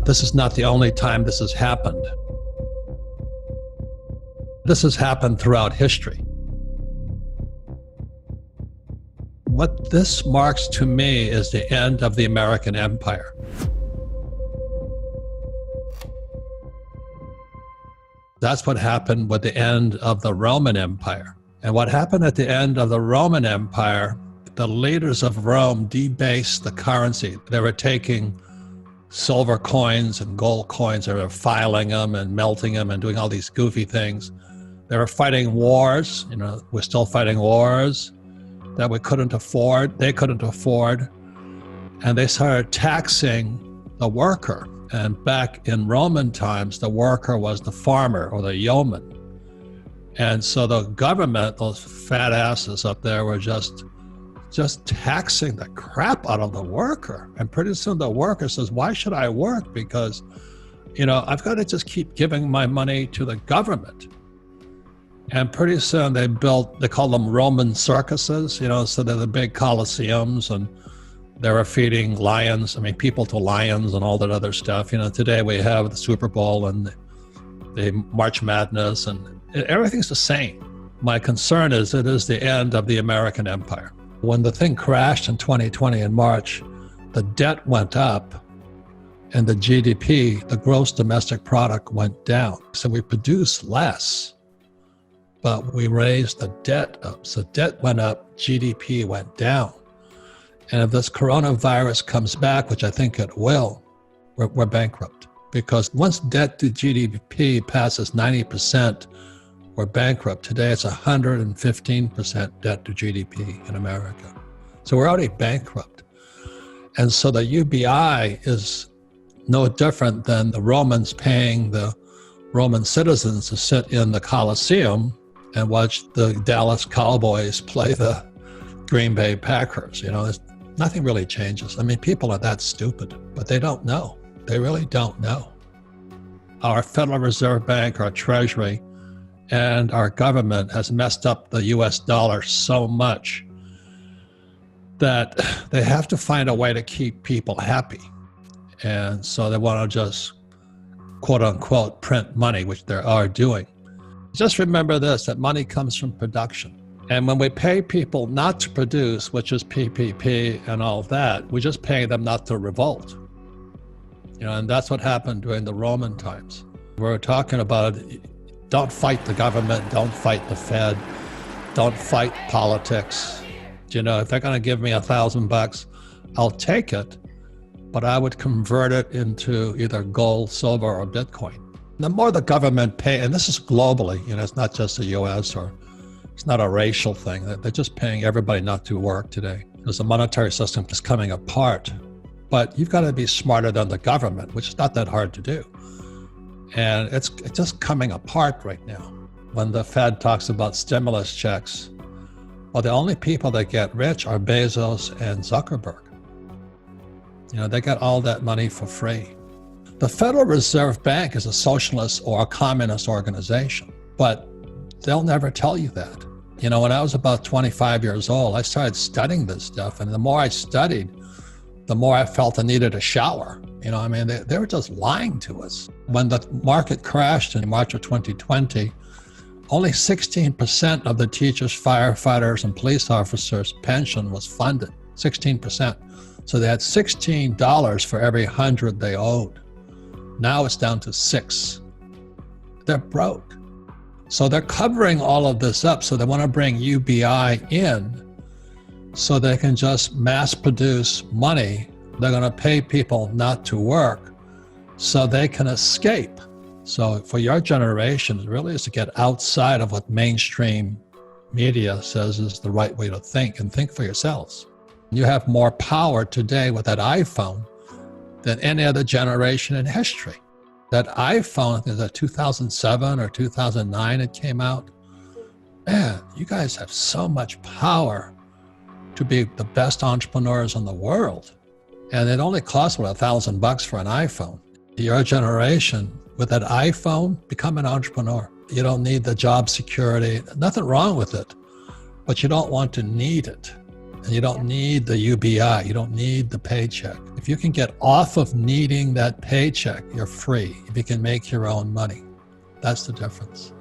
This is not the only time this has happened. This has happened throughout history. What this marks to me is the end of the American Empire. That's what happened with the end of the Roman Empire. And what happened at the end of the Roman Empire, the leaders of Rome debased the currency. They were taking silver coins and gold coins, they were filing them and melting them and doing all these goofy things. They were fighting wars, we're still fighting wars that we couldn't afford, they couldn't afford. And they started taxing the worker. And back in Roman times, the worker was the farmer or the yeoman. And so the government, those fat asses up there, were just taxing the crap out of the worker. And pretty soon the worker says, why should I work? Because, I've got to just keep giving my money to the government. And pretty soon they call them Roman circuses, so they're the big coliseums, and they were feeding people to lions and all that other stuff. Today we have the Super Bowl and the March Madness, and everything's the same. My concern is it is the end of the American Empire. When the thing crashed in 2020 in March, the debt went up and the GDP, the gross domestic product, went down. So we produced less, but we raised the debt up. So debt went up, GDP went down. And if this coronavirus comes back, which I think it will, we're bankrupt. Because once debt to GDP passes 90%, we're bankrupt. Today it's 115% debt to GDP in America. So we're already bankrupt. And so the UBI is no different than the Romans paying the Roman citizens to sit in the Coliseum and watch the Dallas Cowboys play the Green Bay Packers. Nothing really changes. People are that stupid, but they don't know. They really don't know. Our Federal Reserve Bank, our Treasury, and our government has messed up the US dollar so much that they have to find a way to keep people happy. And so they want to just, quote unquote, print money, which they are doing. Just remember this, that money comes from production. And when we pay people not to produce, which is PPP and all that, we're just paying them not to revolt. And that's what happened during the Roman times. We're talking about, don't fight the government, don't fight the Fed, don't fight politics. If they're going to give me $1,000, I'll take it, but I would convert it into either gold, silver, or Bitcoin. The more the government pay, and this is globally, it's not just the US, or it's not a racial thing. They're just paying everybody not to work today because the monetary system is coming apart. But you've got to be smarter than the government, which is not that hard to do. And it's just coming apart right now. When the Fed talks about stimulus checks, well, the only people that get rich are Bezos and Zuckerberg. They got all that money for free. The Federal Reserve Bank is a socialist or a communist organization, but they'll never tell you that. When I was about 25 years old, I started studying this stuff. And the more I studied, the more I felt I needed a shower. They were just lying to us. When the market crashed in March of 2020, only 16% of the teachers, firefighters, and police officers' pension was funded, 16%. So they had $16 for every 100 they owed. Now it's down to 6. They're broke. So they're covering all of this up. So they want to bring UBI in so they can just mass produce money. They're going to pay people not to work so they can escape. So for your generation, it really is to get outside of what mainstream media says is the right way to think, and think for yourselves. You have more power today with that iPhone than any other generation in history. That iPhone, I think it was 2007 or 2009 it came out. Man, you guys have so much power to be the best entrepreneurs in the world. And it only costs about $1,000 for an iPhone. Your generation, with that iPhone, become an entrepreneur. You don't need the job security, nothing wrong with it, but you don't want to need it. And you don't need the UBI. You don't need the paycheck. If you can get off of needing that paycheck, you're free. You can make your own money. That's the difference.